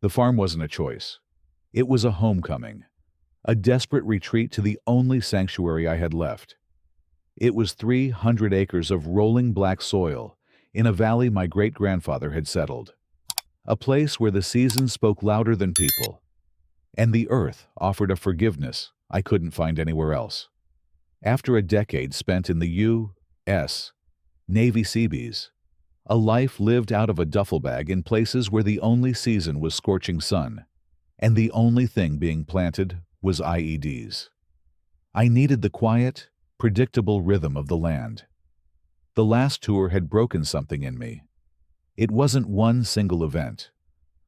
The farm wasn't a choice. It was a homecoming, a desperate retreat to the only sanctuary I had left. It was 300 acres of rolling black soil in a valley my great-grandfather had settled. A place where the seasons spoke louder than people, and the earth offered a forgiveness I couldn't find anywhere else. After a decade spent in the U.S. Navy Seabees, a life lived out of a duffel bag in places where the only season was scorching sun, and the only thing being planted was IEDs. I needed the quiet, predictable rhythm of the land. The last tour had broken something in me. It wasn't one single event,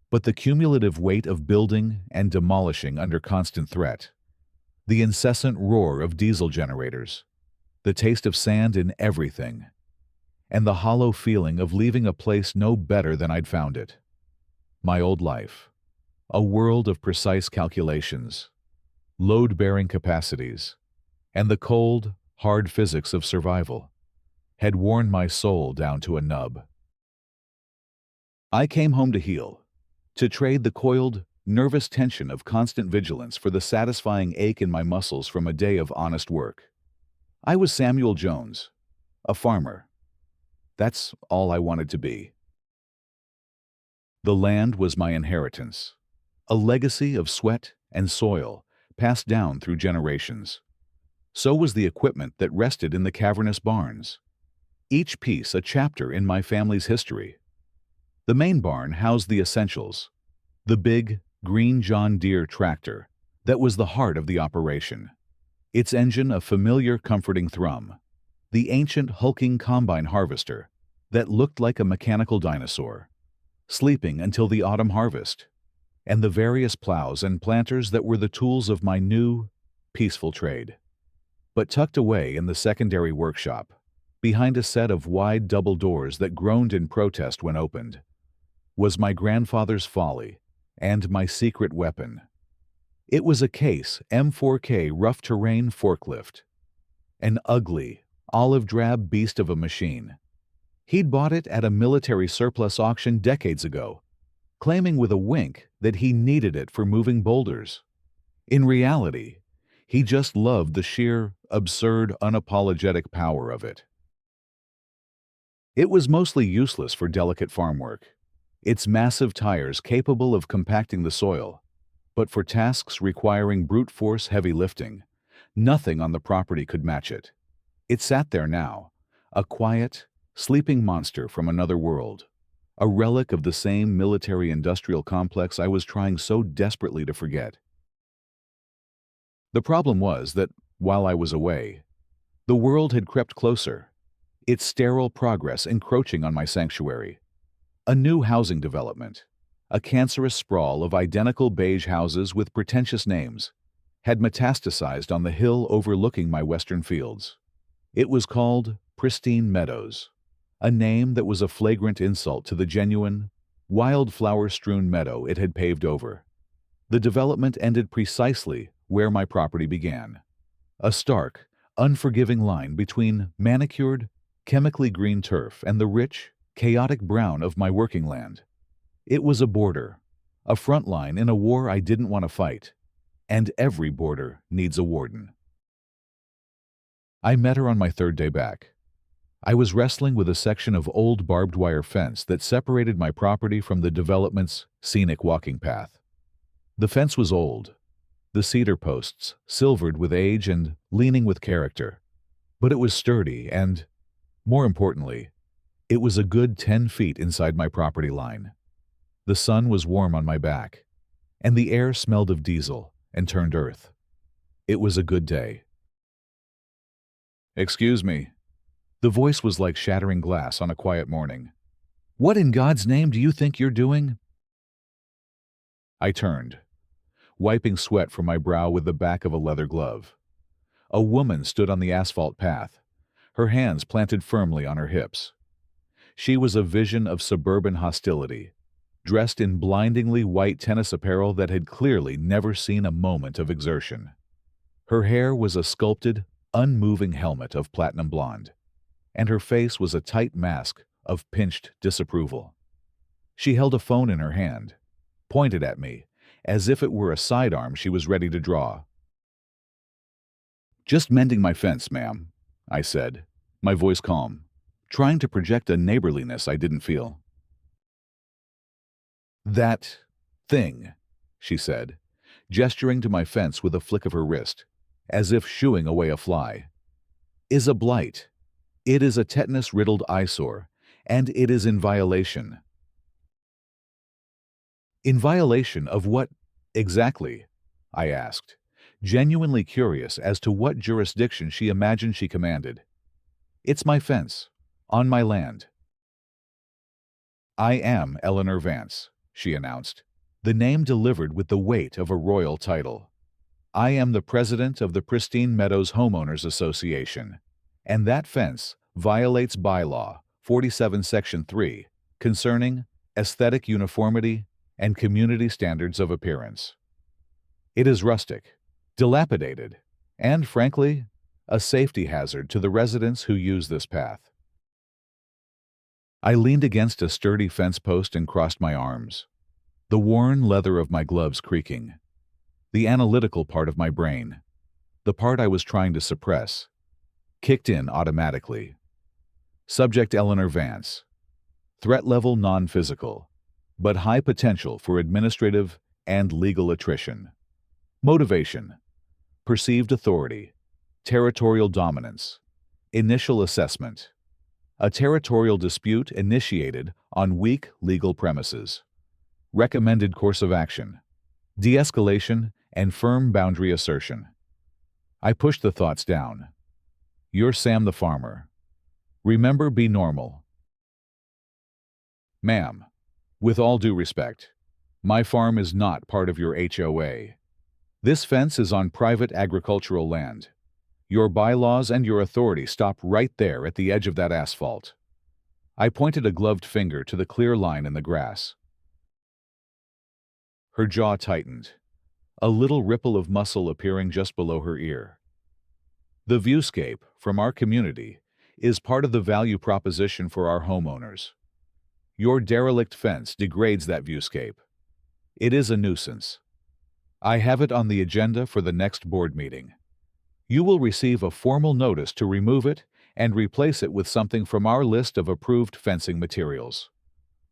but the cumulative weight of building and demolishing under constant threat. The incessant roar of diesel generators, the taste of sand in everything, and the hollow feeling of leaving a place no better than I'd found it. My old life, a world of precise calculations, load-bearing capacities, and the cold, hard physics of survival, had worn my soul down to a nub. I came home to heal, to trade the coiled, nervous tension of constant vigilance for the satisfying ache in my muscles from a day of honest work. I was Samuel Jones, a farmer. That's all I wanted to be. The land was my inheritance, a legacy of sweat and soil passed down through generations. So was the equipment that rested in the cavernous barns, each piece a chapter in my family's history. The main barn housed the essentials, the big, green John Deere tractor that was the heart of the operation, its engine a familiar, comforting thrum, the ancient, hulking combine harvester that looked like a mechanical dinosaur, sleeping until the autumn harvest, and the various plows and planters that were the tools of my new, peaceful trade. But tucked away in the secondary workshop, behind a set of wide double doors that groaned in protest when opened, was my grandfather's folly and my secret weapon. It was a Case M4K rough-terrain forklift, an ugly, olive-drab beast of a machine. He'd bought it at a military surplus auction decades ago, claiming with a wink that he needed it for moving boulders. In reality, he just loved the sheer, absurd, unapologetic power of it. It was mostly useless for delicate farm work, its massive tires capable of compacting the soil, but for tasks requiring brute force heavy lifting, nothing on the property could match it. It sat there now, a quiet, sleeping monster from another world, a relic of the same military-industrial complex I was trying so desperately to forget. The problem was that, while I was away, the world had crept closer, its sterile progress encroaching on my sanctuary. A new housing development, a cancerous sprawl of identical beige houses with pretentious names, had metastasized on the hill overlooking my western fields. It was called Pristine Meadows, a name that was a flagrant insult to the genuine, wildflower-strewn meadow it had paved over. The development ended precisely where my property began, a stark, unforgiving line between manicured, chemically green turf and the rich, chaotic brown of my working land. It was a border, a front line in a war I didn't want to fight, and every border needs a warden. I met her on my third day back. I was wrestling with a section of old barbed wire fence that separated my property from the development's scenic walking path. The fence was old, the cedar posts silvered with age and leaning with character, but it was sturdy and, more importantly, it was a good 10 feet inside my property line. The sun was warm on my back, and the air smelled of diesel and turned earth. It was a good day. "Excuse me." The voice was like shattering glass on a quiet morning. "What in God's name do you think you're doing?" I turned, wiping sweat from my brow with the back of a leather glove. A woman stood on the asphalt path, her hands planted firmly on her hips. She was a vision of suburban hostility, dressed in blindingly white tennis apparel that had clearly never seen a moment of exertion. Her hair was a sculpted, unmoving helmet of platinum blonde, and her face was a tight mask of pinched disapproval. She held a phone in her hand, pointed at me, as if it were a sidearm she was ready to draw. "Just mending my fence, ma'am," I said, my voice calm, trying to project a neighborliness I didn't feel. "That thing," she said, gesturing to my fence with a flick of her wrist, as if shooing away a fly, "is a blight. It is a tetanus-riddled eyesore, and it is in violation." "In violation of what exactly?" I asked, genuinely curious as to what jurisdiction she imagined she commanded. "It's my fence, on my land." "I am Eleanor Vance," she announced, the name delivered with the weight of a royal title. "I am the president of the Pristine Meadows Homeowners Association, and that fence violates Bylaw 47 Section 3 concerning aesthetic uniformity and community standards of appearance. It is rustic, dilapidated, and, frankly, a safety hazard to the residents who use this path." I leaned against a sturdy fence post and crossed my arms, the worn leather of my gloves creaking. The analytical part of my brain, the part I was trying to suppress, kicked in automatically. Subject: Eleanor Vance. Threat level: non-physical, but high potential for administrative and legal attrition. Motivation: perceived authority, territorial dominance. Initial assessment: a territorial dispute initiated on weak legal premises. Recommended course of action: de-escalation and firm boundary assertion. I pushed the thoughts down. "You're Sam the farmer. Remember, be normal." "Ma'am, with all due respect, my farm is not part of your HOA. This fence is on private agricultural land. Your bylaws and your authority stop right there at the edge of that asphalt." I pointed a gloved finger to the clear line in the grass. Her jaw tightened, a little ripple of muscle appearing just below her ear. "The viewscape from our community is part of the value proposition for our homeowners. Your derelict fence degrades that viewscape. It is a nuisance. I have it on the agenda for the next board meeting. You will receive a formal notice to remove it and replace it with something from our list of approved fencing materials.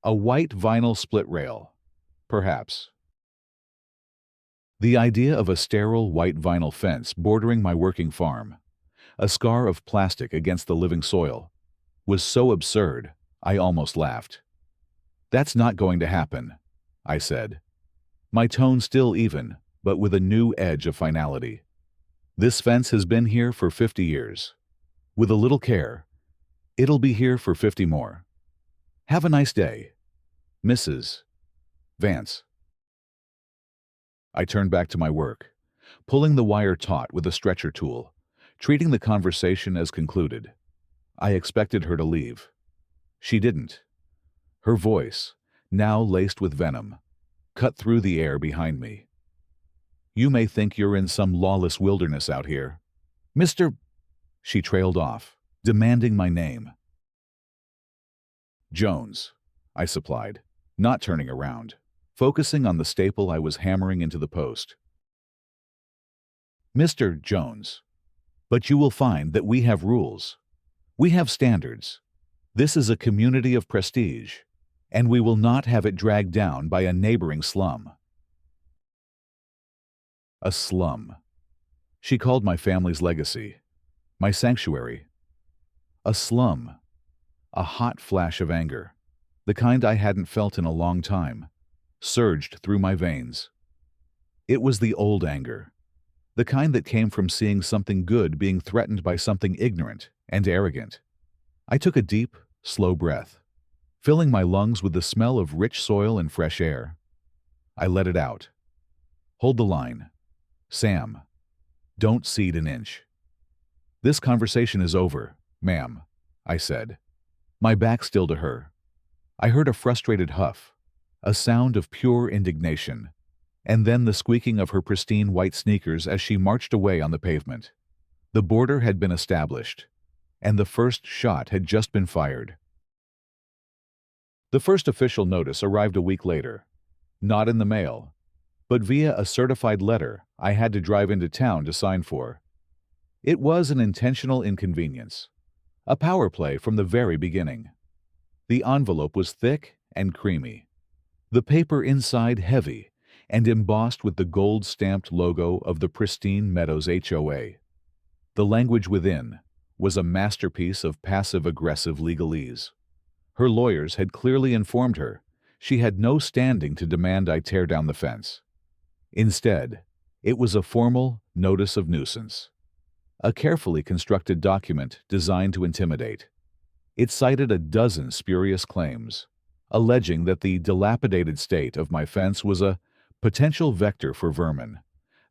A white vinyl split rail, perhaps." The idea of a sterile white vinyl fence bordering my working farm, a scar of plastic against the living soil, was so absurd I almost laughed. "That's not going to happen," I said, my tone still even, but with a new edge of finality. "This fence has been here for 50 years. With a little care, it'll be here for 50 more. Have a nice day, Mrs. Vance." I turned back to my work, pulling the wire taut with a stretcher tool, treating the conversation as concluded. I expected her to leave. She didn't. Her voice, now laced with venom, cut through the air behind me. "You may think you're in some lawless wilderness out here, Mr. She trailed off, demanding my name. "Jones," I supplied, not turning around, focusing on the staple I was hammering into the post. "Mr. Jones. But you will find that we have rules. We have standards. This is a community of prestige, and we will not have it dragged down by a neighboring slum." A slum. She called my family's legacy, my sanctuary. A slum. A hot flash of anger, the kind I hadn't felt in a long time, surged through my veins. It was the old anger, the kind that came from seeing something good being threatened by something ignorant and arrogant. I took a deep, slow breath, filling my lungs with the smell of rich soil and fresh air. I let it out. "Hold the line. Sam, don't cede an inch." "This conversation is over, ma'am," I said, my back still to her. I heard a frustrated huff, a sound of pure indignation, and then the squeaking of her pristine white sneakers as she marched away on the pavement. The border had been established, and the first shot had just been fired. The first official notice arrived a week later, Not in the mail, but via a certified letter I had to drive into town to sign for. It was an intentional inconvenience, a power play from the very beginning. The envelope was thick and creamy, the paper inside heavy and embossed with the gold-stamped logo of the pristine Meadows HOA. The language within was a masterpiece of passive-aggressive legalese. Her lawyers had clearly informed her she had no standing to demand I tear down the fence. Instead, it was a formal notice of nuisance, a carefully constructed document designed to intimidate. It cited a dozen spurious claims, alleging that the dilapidated state of my fence was a potential vector for vermin,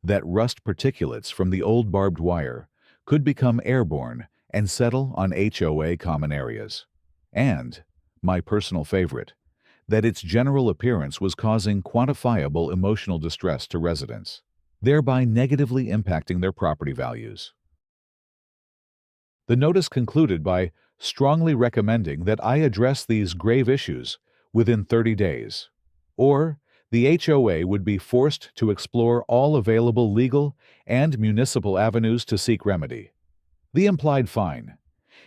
that rust particulates from the old barbed wire could become airborne and settle on HOA common areas, and, my personal favorite, that its general appearance was causing quantifiable emotional distress to residents, thereby negatively impacting their property values. The notice concluded by strongly recommending that I address these grave issues within 30 days, or the HOA would be forced to explore all available legal and municipal avenues to seek remedy. The implied fine,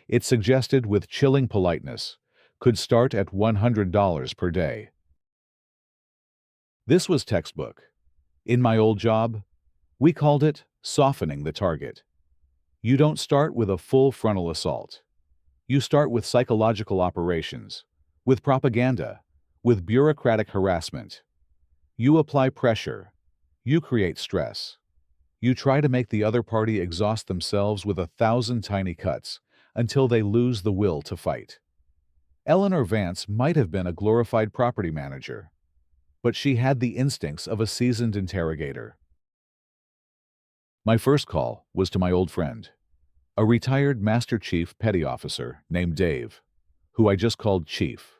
it suggested with chilling politeness, could start at $100 per day. This was textbook. In my old job, we called it softening the target. You don't start with a full frontal assault. You start with psychological operations, with propaganda, with bureaucratic harassment. You apply pressure. You create stress. You try to make the other party exhaust themselves with 1,000 tiny cuts until they lose the will to fight. Eleanor Vance might have been a glorified property manager, but she had the instincts of a seasoned interrogator. My first call was to my old friend, a retired Master Chief Petty Officer named Dave, who I just called Chief.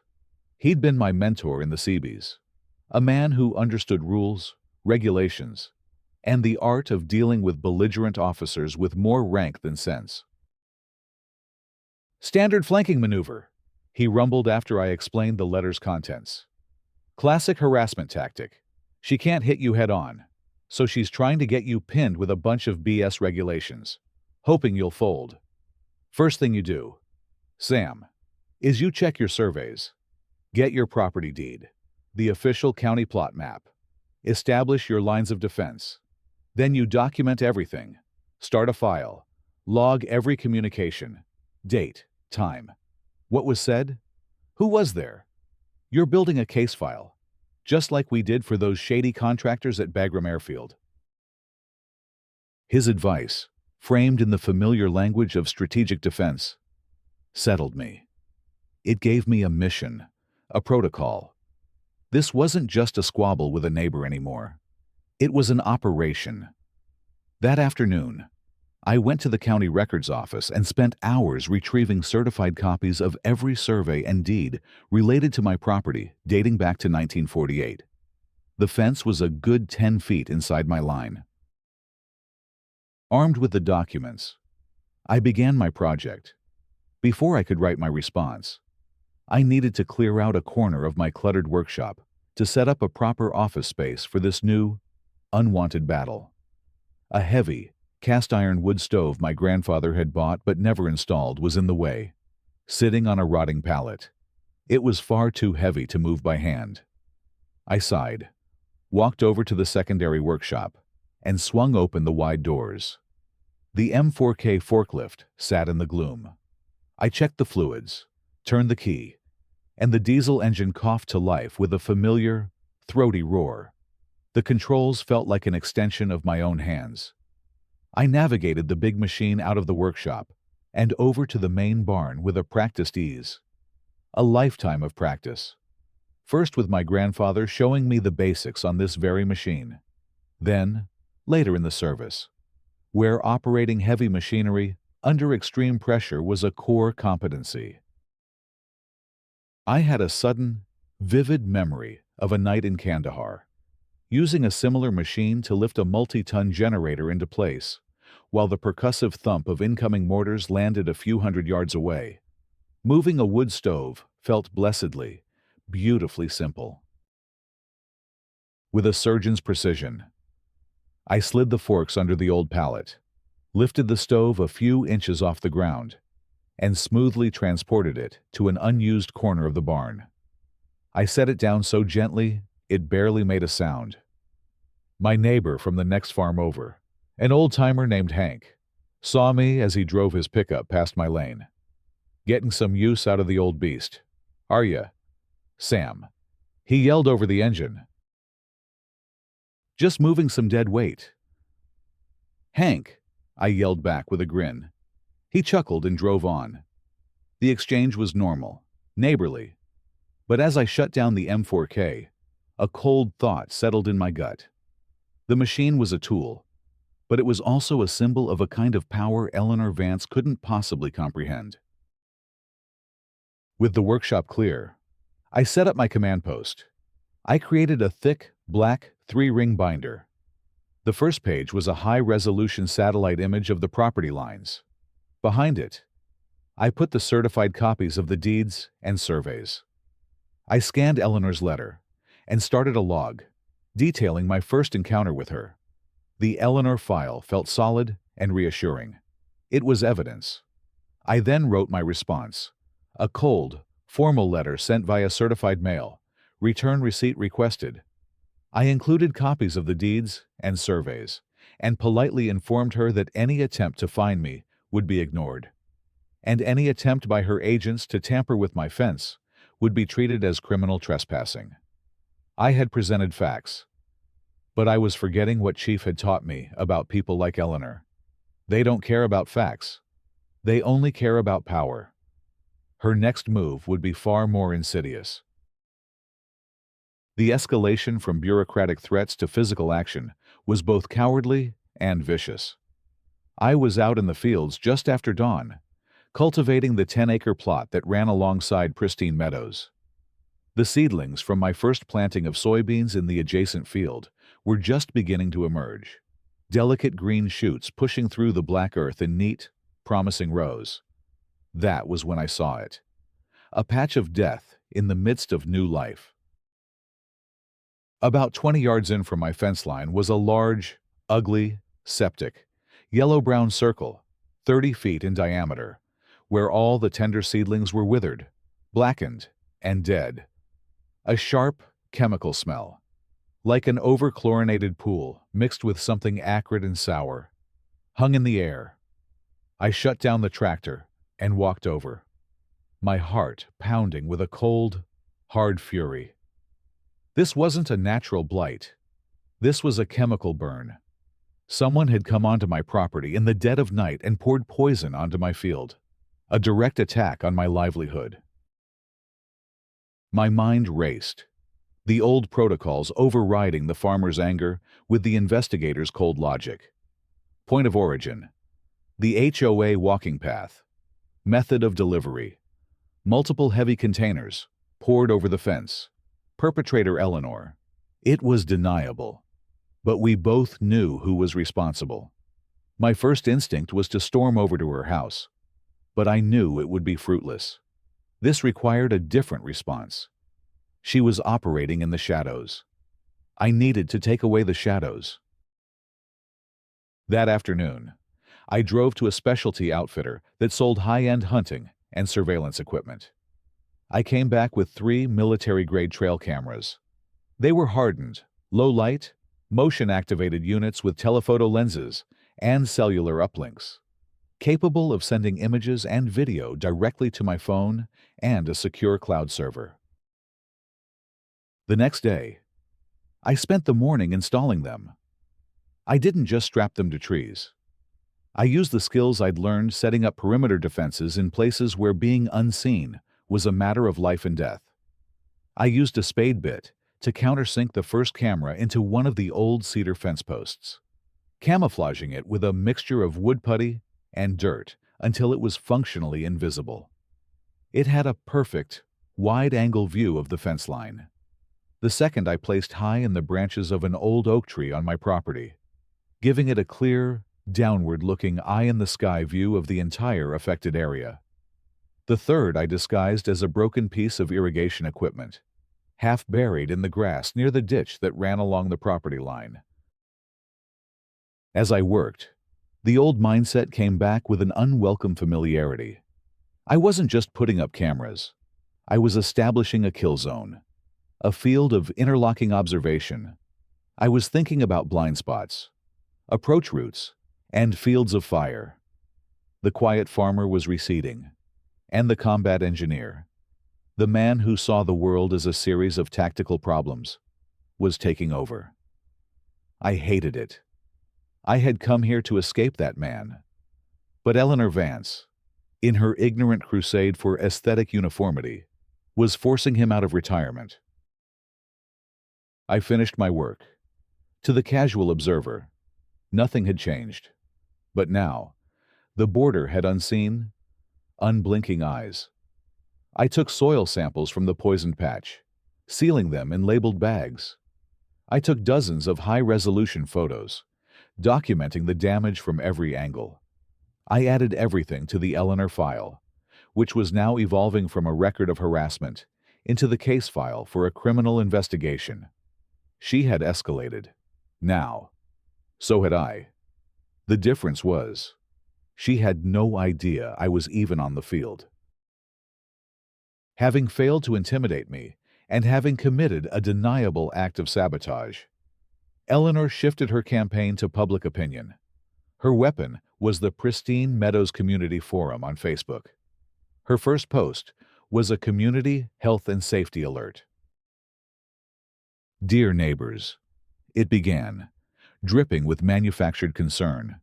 He'd been my mentor in the Seabees, a man who understood rules, regulations, and the art of dealing with belligerent officers with more rank than sense. "Standard flanking maneuver," he rumbled after I explained the letter's contents. "Classic harassment tactic. She can't hit you head on, so she's trying to get you pinned with a bunch of BS regulations, hoping you'll fold. First thing you do, Sam, is you check your surveys, get your property deed, the official county plot map, establish your lines of defense. Then you document everything, start a file, log every communication, date, time, what was said, who was there. You're building a case file, just like we did for those shady contractors at Bagram Airfield." His advice, framed in the familiar language of strategic defense, settled me. It gave me a mission, a protocol. This wasn't just a squabble with a neighbor anymore. It was an operation. That afternoon, I went to the county records office and spent hours retrieving certified copies of every survey and deed related to my property dating back to 1948. The fence was a good 10 feet inside my line. Armed with the documents, I began my project. Before I could write my response, I needed to clear out a corner of my cluttered workshop to set up a proper office space for this new, unwanted battle. A heavy, cast-iron wood stove my grandfather had bought but never installed was in the way, sitting on a rotting pallet. It was far too heavy to move by hand. I sighed, walked over to the secondary workshop, and swung open the wide doors. The M4K forklift sat in the gloom. I checked the fluids, turned the key, and the diesel engine coughed to life with a familiar, throaty roar. The controls felt like an extension of my own hands. I navigated the big machine out of the workshop and over to the main barn with a practiced ease. A lifetime of practice. First with my grandfather showing me the basics on this very machine. Then, later in the service, where operating heavy machinery under extreme pressure was a core competency. I had a sudden, vivid memory of a night in Kandahar, using a similar machine to lift a multi-ton generator into place, while the percussive thump of incoming mortars landed a few hundred yards away. Moving a wood stove felt blessedly, beautifully simple. with a surgeon's precision. I slid the forks under the old pallet, lifted the stove a few inches off the ground, and smoothly transported it to an unused corner of the barn. I set it down so gently it barely made a sound. My neighbor from the next farm over, an old-timer named Hank, saw me as he drove his pickup past my lane. "Getting some use out of the old beast, are ya, Sam?" he yelled over the engine. "Just moving some dead weight." "Hank," I yelled back with a grin. He chuckled and drove on. The exchange was normal, neighborly. But as I shut down the M4K, a cold thought settled in my gut. The machine was a tool, but it was also a symbol of a kind of power Eleanor Vance couldn't possibly comprehend. With the workshop clear, I set up my command post. I created a thick, black, 3-ring binder. The first page was a high-resolution satellite image of the property lines. Behind it, I put the certified copies of the deeds and surveys. I scanned Eleanor's letter and started a log, detailing my first encounter with her. The Eleanor file felt solid and reassuring. It was evidence. I then wrote my response, a cold, formal letter sent via certified mail, return receipt requested. I included copies of the deeds and surveys, and politely informed her that any attempt to find me would be ignored, and any attempt by her agents to tamper with my fence would be treated as criminal trespassing. I had presented facts, but I was forgetting what Chief had taught me about people like Eleanor. They don't care about facts. They only care about power. Her next move would be far more insidious. The escalation from bureaucratic threats to physical action was both cowardly and vicious. I was out in the fields just after dawn, cultivating the 10-acre plot that ran alongside pristine meadows. The seedlings from my first planting of soybeans in the adjacent field were just beginning to emerge, delicate green shoots pushing through the black earth in neat, promising rows. That was when I saw it. A patch of death in the midst of new life. About 20 yards in from my fence line was a large, ugly, septic, yellow-brown circle, 30 feet in diameter, where all the tender seedlings were withered, blackened, and dead. A sharp, chemical smell, like an over-chlorinated pool mixed with something acrid and sour, hung in the air. I shut down the tractor and walked over, my heart pounding with a cold, hard fury. This wasn't a natural blight. This was a chemical burn. Someone had come onto my property in the dead of night and poured poison onto my field. A direct attack on my livelihood. My mind raced, the old protocols overriding the farmer's anger with the investigator's cold logic. Point of origin: the HOA walking path. Method of delivery: multiple heavy containers poured over the fence. Perpetrator Eleanor. It was deniable, but we both knew who was responsible. My first instinct was to storm over to her house, but I knew it would be fruitless. This required a different response. She was operating in the shadows. I needed to take away the shadows. That afternoon, I drove to a specialty outfitter that sold high-end hunting and surveillance equipment. I came back with 3 military-grade trail cameras. They were hardened, low-light, motion-activated units with telephoto lenses and cellular uplinks, capable of sending images and video directly to my phone and a secure cloud server. The next day, I spent the morning installing them. I didn't just strap them to trees. I used the skills I'd learned setting up perimeter defenses in places where being unseen was a matter of life and death. I used a spade bit to countersink the first camera into one of the old cedar fence posts, camouflaging it with a mixture of wood putty and dirt until it was functionally invisible. It had a perfect, wide-angle view of the fence line. The second I placed high in the branches of an old oak tree on my property, giving it a clear, downward-looking eye-in-the-sky view of the entire affected area. The third I disguised as a broken piece of irrigation equipment, half buried in the grass near the ditch that ran along the property line. As I worked, the old mindset came back with an unwelcome familiarity. I wasn't just putting up cameras. I was establishing a kill zone, a field of interlocking observation. I was thinking about blind spots, approach routes, and fields of fire. The quiet farmer was receding, and the combat engineer, the man who saw the world as a series of tactical problems, was taking over. I hated it. I had come here to escape that man. But Eleanor Vance, in her ignorant crusade for aesthetic uniformity, was forcing him out of retirement. I finished my work. To the casual observer, nothing had changed. But now, the boarder had unseen, unblinking eyes. I took soil samples from the poisoned patch, sealing them in labeled bags. I took dozens of high-resolution photos, documenting the damage from every angle. I added everything to the Eleanor file, which was now evolving from a record of harassment into the case file for a criminal investigation. She had escalated. Now, so had I. The difference was, she had no idea I was even on the field. Having failed to intimidate me, and having committed a deniable act of sabotage, Eleanor shifted her campaign to public opinion. Her weapon was the Pristine Meadows Community Forum on Facebook. Her first post was a community health and safety alert. "Dear neighbors," it began, dripping with manufactured concern.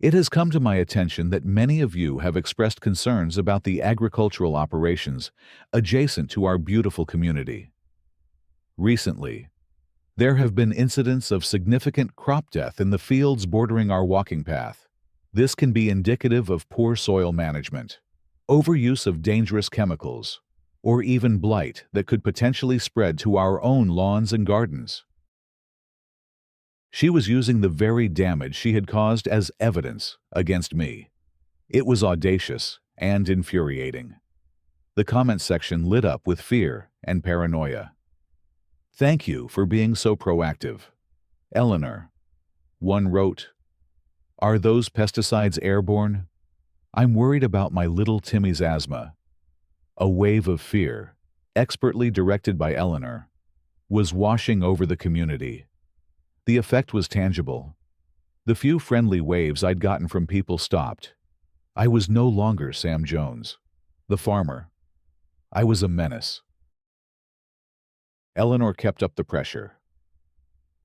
"It has come to my attention that many of you have expressed concerns about the agricultural operations adjacent to our beautiful community. Recently, there have been incidents of significant crop death in the fields bordering our walking path. This can be indicative of poor soil management, overuse of dangerous chemicals, or even blight that could potentially spread to our own lawns and gardens." She was using the very damage she had caused as evidence against me. It was audacious and infuriating. The comment section lit up with fear and paranoia. "Thank you for being so proactive, Eleanor." One wrote, "Are those pesticides airborne? I'm worried about my little Timmy's asthma." A wave of fear, expertly directed by Eleanor, was washing over the community. The effect was tangible. The few friendly waves I'd gotten from people stopped. I was no longer Sam Jones, the farmer. I was a menace. Eleanor kept up the pressure.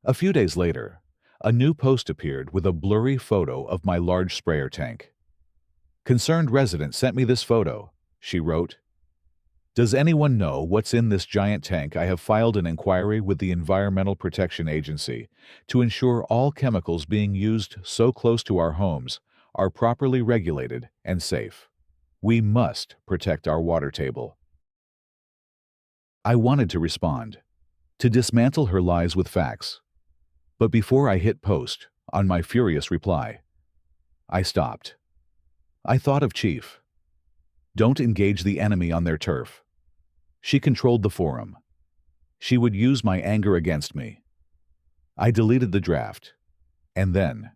A few days later, a new post appeared with a blurry photo of my large sprayer tank. "Concerned resident sent me this photo," she wrote. "Does anyone know what's in this giant tank? I have filed an inquiry with the Environmental Protection Agency to ensure all chemicals being used so close to our homes are properly regulated and safe. We must protect our water table." I wanted to respond, to dismantle her lies with facts. But before I hit post on my furious reply, I stopped. I thought of Chief. Don't engage the enemy on their turf. She controlled the forum. She would use my anger against me. I deleted the draft. And then,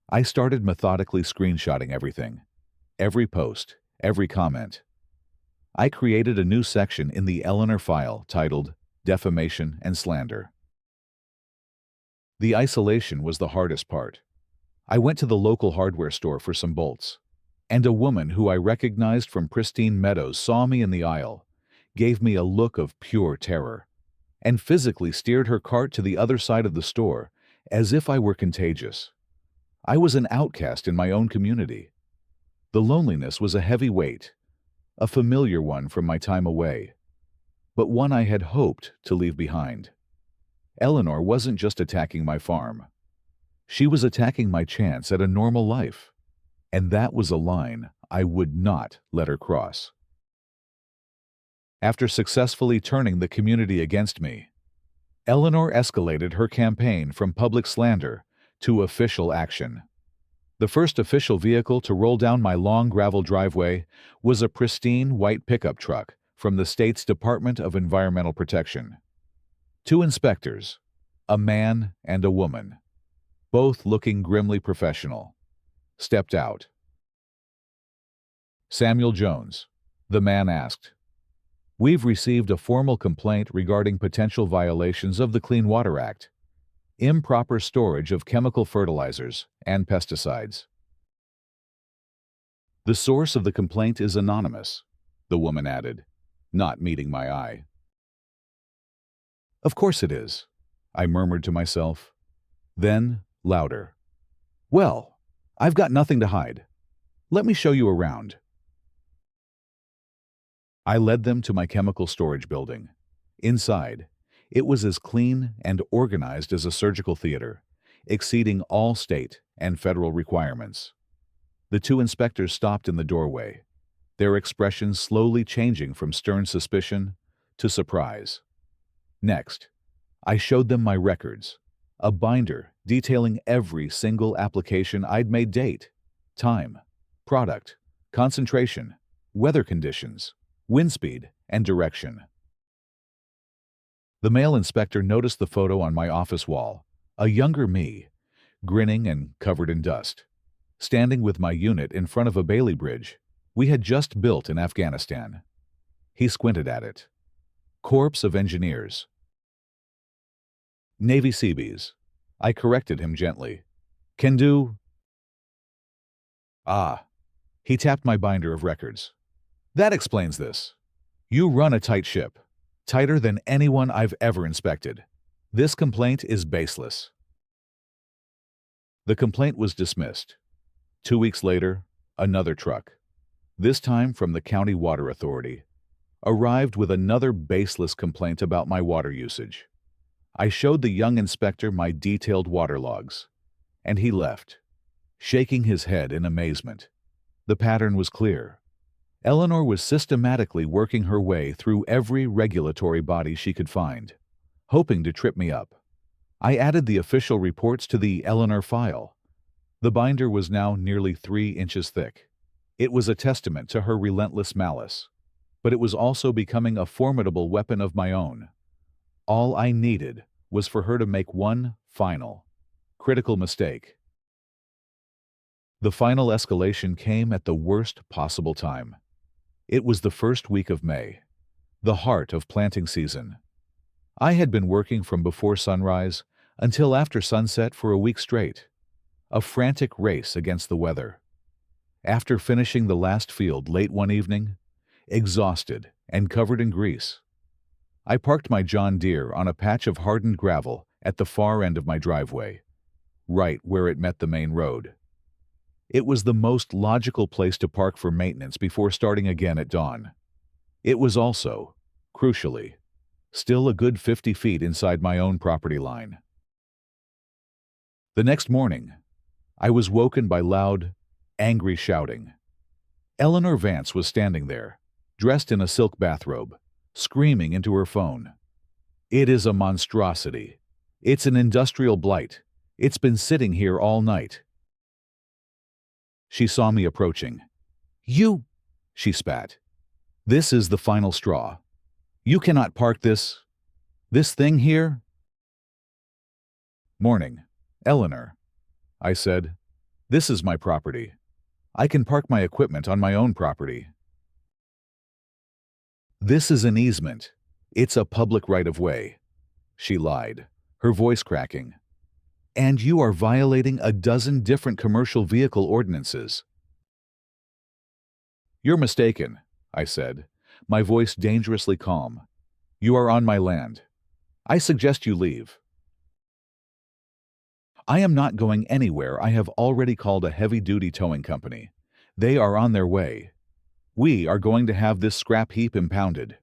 I started methodically screenshotting everything. Every post, every comment. I created a new section in the Eleanor file titled Defamation and Slander. The isolation was the hardest part. I went to the local hardware store for some bolts, and a woman who I recognized from Pristine Meadows saw me in the aisle, gave me a look of pure terror, and physically steered her cart to the other side of the store as if I were contagious. I was an outcast in my own community. The loneliness was a heavy weight, a familiar one from my time away, but one I had hoped to leave behind. Eleanor wasn't just attacking my farm. She was attacking my chance at a normal life, and that was a line I would not let her cross. After successfully turning the community against me, Eleanor escalated her campaign from public slander to official action. The first official vehicle to roll down my long gravel driveway was a pristine white pickup truck from the state's Department of Environmental Protection. Two inspectors, a man and a woman, both looking grimly professional, stepped out. "Samuel Jones," the man asked. "We've received a formal complaint regarding potential violations of the Clean Water Act, improper storage of chemical fertilizers and pesticides." "The source of the complaint is anonymous," the woman added, not meeting my eye. "Of course it is," I murmured to myself. Then, louder, "Well, I've got nothing to hide. Let me show you around." I led them to my chemical storage building. Inside, it was as clean and organized as a surgical theater, exceeding all state and federal requirements. The two inspectors stopped in the doorway, their expressions slowly changing from stern suspicion to surprise. Next, I showed them my records, a binder detailing every single application I'd made: date, time, product, concentration, weather conditions, wind speed, and direction. The male inspector noticed the photo on my office wall, a younger me, grinning and covered in dust, standing with my unit in front of a Bailey Bridge we had just built in Afghanistan. He squinted at it. "Corps of Engineers." "Navy Seabees," I corrected him gently. "Can do." "Ah." He tapped my binder of records. "That explains this. You run a tight ship, tighter than anyone I've ever inspected. This complaint is baseless." The complaint was dismissed. 2 weeks later, another truck, this time from the County Water Authority, arrived with another baseless complaint about my water usage. I showed the young inspector my detailed water logs, and he left, shaking his head in amazement. The pattern was clear. Eleanor was systematically working her way through every regulatory body she could find, hoping to trip me up. I added the official reports to the Eleanor file. The binder was now nearly 3 inches thick. It was a testament to her relentless malice, but it was also becoming a formidable weapon of my own. All I needed was for her to make one final, critical mistake. The final escalation came at the worst possible time. It was the first week of May, the heart of planting season. I had been working from before sunrise until after sunset for a week straight, a frantic race against the weather. After finishing the last field late one evening, exhausted and covered in grease, I parked my John Deere on a patch of hardened gravel at the far end of my driveway, right where it met the main road. It was the most logical place to park for maintenance before starting again at dawn. It was also, crucially, still a good 50 feet inside my own property line. The next morning, I was woken by loud, angry shouting. Eleanor Vance was standing there, dressed in a silk bathrobe, screaming into her phone. "It is a monstrosity. It's an industrial blight. It's been sitting here all night." She saw me approaching. "You," she spat. "This is the final straw. You cannot park this thing here." "Morning, Eleanor," I said. "This is my property. I can park my equipment on my own property." "This is an easement. It's a public right-of-way," she lied, her voice cracking. "And you are violating a dozen different commercial vehicle ordinances." "You're mistaken," I said, my voice dangerously calm. "You are on my land. I suggest you leave." "I am not going anywhere. I have already called a heavy-duty towing company. They are on their way. We are going to have this scrap heap impounded."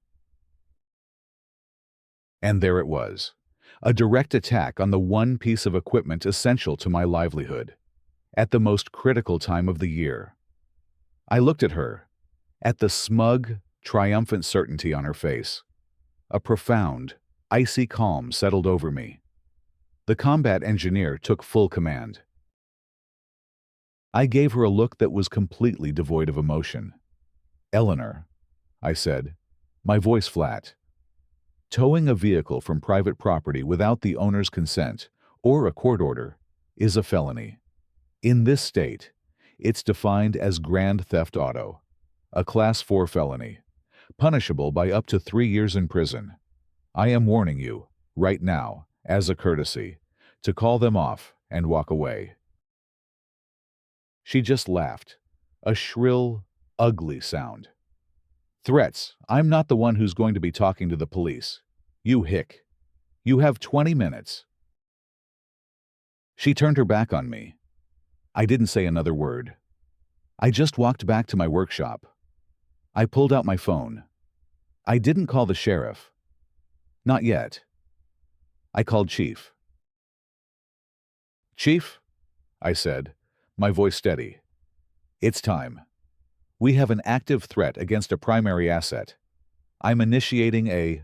And there it was, a direct attack on the one piece of equipment essential to my livelihood, at the most critical time of the year. I looked at her, at the smug, triumphant certainty on her face. A profound, icy calm settled over me. The combat engineer took full command. I gave her a look that was completely devoid of emotion. "Eleanor," I said, My voice flat. Towing a vehicle from private property without the owner's consent or a court order is a felony. In this state, it's defined as grand theft auto, a Class 4 felony, punishable by up to 3 years in prison. I am warning you, right now, as a courtesy, to call them off and walk away. She just laughed, a shrill, ugly sound. Threats. I'm not the one who's going to be talking to the police. You hick. You have 20 minutes. She turned her back on me. I didn't say another word. I just walked back to my workshop. I pulled out my phone. I didn't call the sheriff. Not yet. I called Chief. Chief, I said, my voice steady. It's time. We have an active threat against a primary asset. I'm initiating a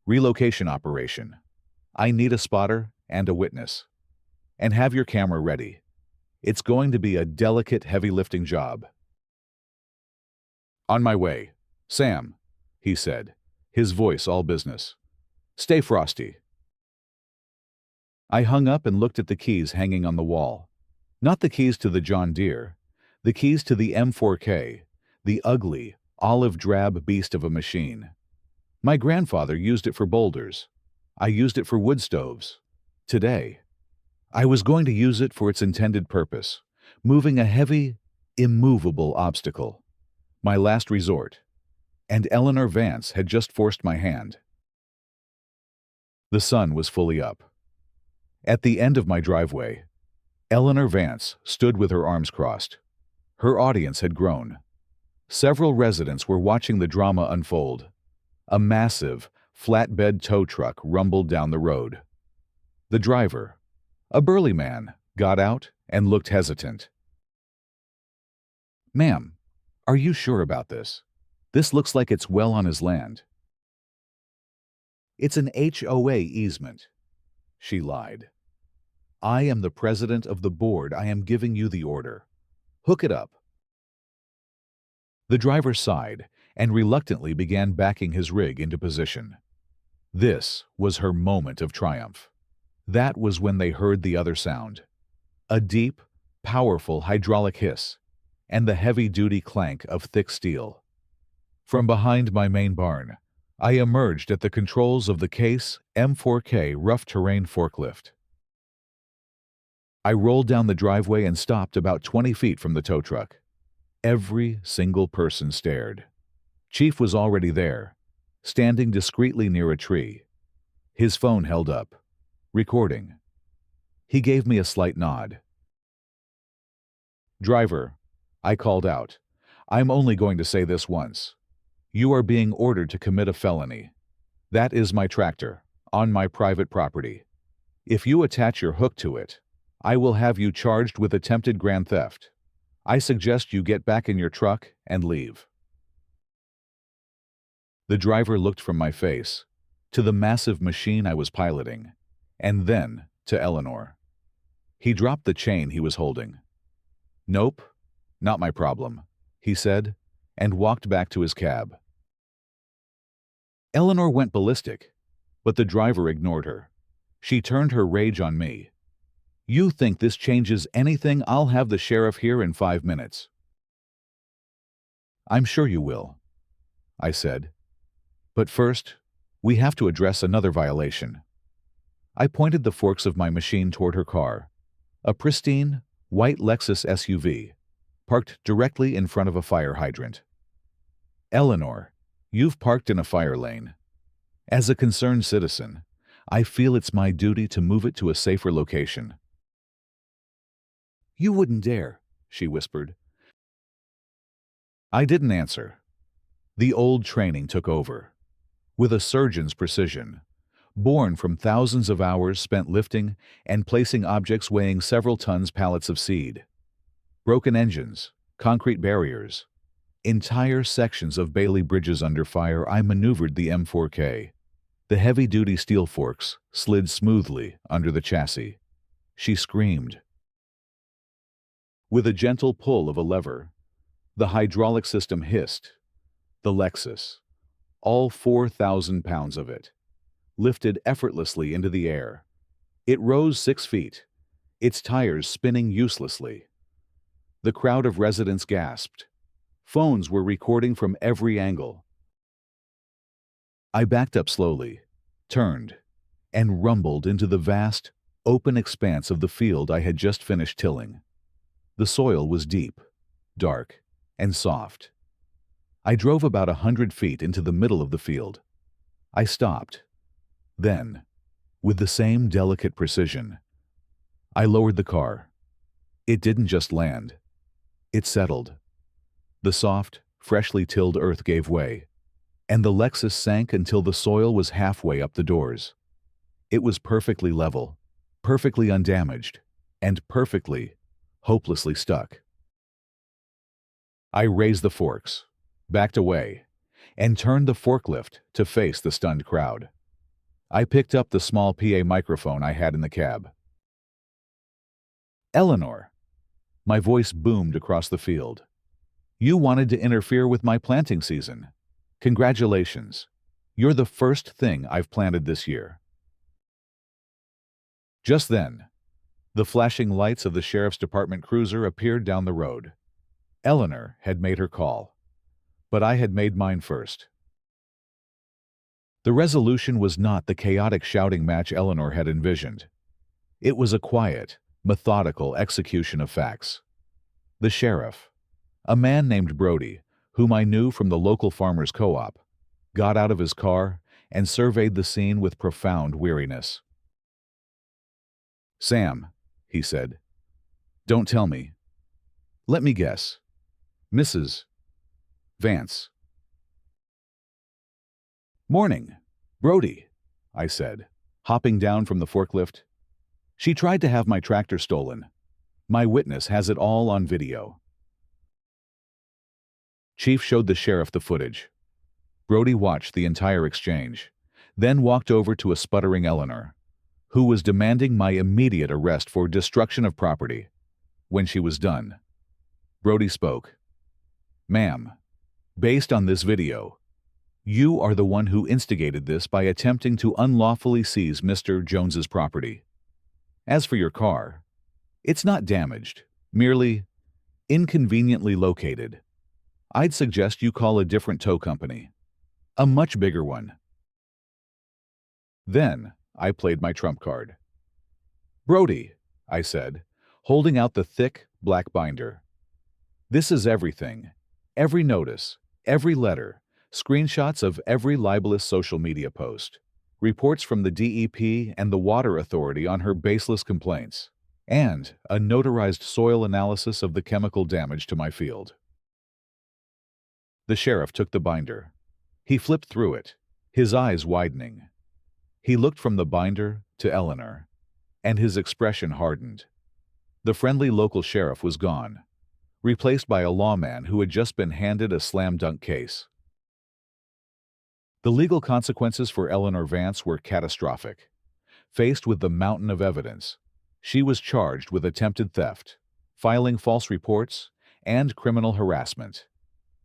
relocation operation. I need a spotter and a witness. And have your camera ready. It's going to be a delicate, heavy-lifting job. On my way. Sam, he said, his voice all business. Stay frosty. I hung up and looked at the keys hanging on the wall. Not the keys to the John Deere, the keys to the M4K, the ugly, olive-drab beast of a machine. My grandfather used it for boulders. I used it for wood stoves. Today, I was going to use it for its intended purpose, moving a heavy, immovable obstacle. My last resort. And Eleanor Vance had just forced my hand. The sun was fully up. At the end of my driveway, Eleanor Vance stood with her arms crossed. Her audience had grown. Several residents were watching the drama unfold. A massive, flatbed tow truck rumbled down the road. The driver, a burly man, got out and looked hesitant. Ma'am, are you sure about this? This looks like it's well on his land. It's an HOA easement, she lied. I am the president of the board. I am giving you the order. Hook it up. The driver sighed and reluctantly began backing his rig into position. This was her moment of triumph. That was when they heard the other sound. A deep, powerful hydraulic hiss and the heavy-duty clank of thick steel. From behind my main barn, I emerged at the controls of the Case M4K rough terrain forklift. I rolled down the driveway and stopped about 20 feet from the tow truck. Every single person stared. Chief was already there, standing discreetly near a tree. His phone held up, recording. He gave me a slight nod. Driver, I called out, I'm only going to say this once. You are being ordered to commit a felony. That is my tractor, on my private property. If you attach your hook to it, I will have you charged with attempted grand theft. I suggest you get back in your truck and leave. The driver looked from my face to the massive machine I was piloting, and then to Eleanor. He dropped the chain he was holding. Nope, not my problem, he said, and walked back to his cab. Eleanor went ballistic, but the driver ignored her. She turned her rage on me. You think this changes anything? I'll have the sheriff here in 5 minutes. I'm sure you will, I said. But first, we have to address another violation. I pointed the forks of my machine toward her car, a pristine, white Lexus SUV, parked directly in front of a fire hydrant. Eleanor, you've parked in a fire lane. As a concerned citizen, I feel it's my duty to move it to a safer location. You wouldn't dare, she whispered. I didn't answer. The old training took over. With a surgeon's precision, born from thousands of hours spent lifting and placing objects weighing several tons pallets of seed. Broken engines, concrete barriers, entire sections of Bailey bridges under fire. I maneuvered the M4K. The heavy-duty steel forks slid smoothly under the chassis. She screamed. With a gentle pull of a lever, the hydraulic system hissed. The Lexus, all 4,000 pounds of it, lifted effortlessly into the air. It rose 6 feet, its tires spinning uselessly. The crowd of residents gasped. Phones were recording from every angle. I backed up slowly, turned, and rumbled into the vast, open expanse of the field I had just finished tilling. The soil was deep, dark, and soft. I drove about 100 feet into the middle of the field. I stopped. Then, with the same delicate precision, I lowered the car. It didn't just land. It settled. The soft, freshly tilled earth gave way, and the Lexus sank until the soil was halfway up the doors. It was perfectly level, perfectly undamaged, and perfectly, hopelessly stuck. I raised the forks, backed away, and turned the forklift to face the stunned crowd. I picked up the small PA microphone I had in the cab. "Eleanor," my voice boomed across the field. "You wanted to interfere with my planting season. Congratulations. You're the first thing I've planted this year." Just then, the flashing lights of the sheriff's department cruiser appeared down the road. Eleanor had made her call, but I had made mine first. The resolution was not the chaotic shouting match Eleanor had envisioned. It was a quiet, methodical execution of facts. The sheriff, a man named Brody, whom I knew from the local farmers' co-op, got out of his car and surveyed the scene with profound weariness. "Sam," he said, "don't tell me. Let me guess. Mrs. Vance." "Morning, Brody," I said, hopping down from the forklift. "She tried to have my tractor stolen. My witness has it all on video." Chief showed the sheriff the footage. Brody watched the entire exchange, then walked over to a sputtering Eleanor, who was demanding my immediate arrest for destruction of property. When she was done, Brody spoke. "Ma'am, based on this video, you are the one who instigated this by attempting to unlawfully seize Mr. Jones's property. As for your car, it's not damaged, merely inconveniently located. I'd suggest you call a different tow company, a much bigger one." Then I played my trump card. "Brody," I said, holding out the thick, black binder. "This is everything. Every notice, every letter, screenshots of every libelous social media post, reports from the DEP and the Water Authority on her baseless complaints, and a notarized soil analysis of the chemical damage to my field." The sheriff took the binder. He flipped through it, his eyes widening. He looked from the binder to Eleanor, and his expression hardened. The friendly local sheriff was gone, replaced by a lawman who had just been handed a slam-dunk case. The legal consequences for Eleanor Vance were catastrophic. Faced with the mountain of evidence, she was charged with attempted theft, filing false reports, and criminal harassment.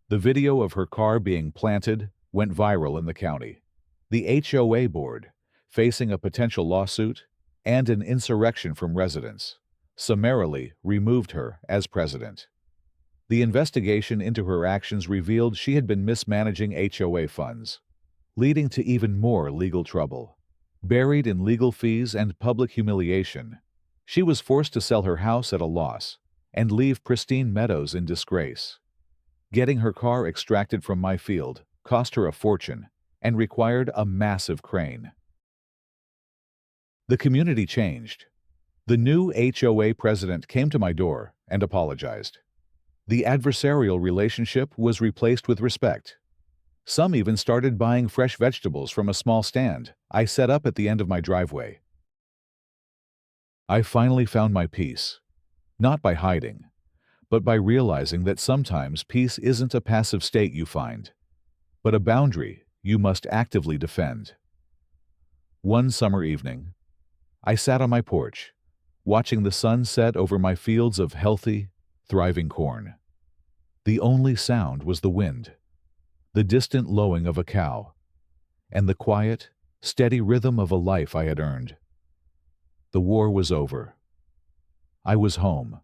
The video of her car being planted went viral in the county. The HOA board, facing a potential lawsuit and an insurrection from residents, summarily removed her as president. The investigation into her actions revealed she had been mismanaging HOA funds, leading to even more legal trouble. Buried in legal fees and public humiliation, she was forced to sell her house at a loss and leave pristine meadows in disgrace. Getting her car extracted from my field cost her a fortune and required a massive crane. The community changed. The new HOA president came to my door and apologized. The adversarial relationship was replaced with respect. Some even started buying fresh vegetables from a small stand I set up at the end of my driveway. I finally found my peace, not by hiding, but by realizing that sometimes peace isn't a passive state you find, but a boundary you must actively defend. One summer evening, I sat on my porch, watching the sun set over my fields of healthy, thriving corn. The only sound was the wind. the distant lowing of a cow, and the quiet, steady rhythm of a life I had earned. The war was over. I was home,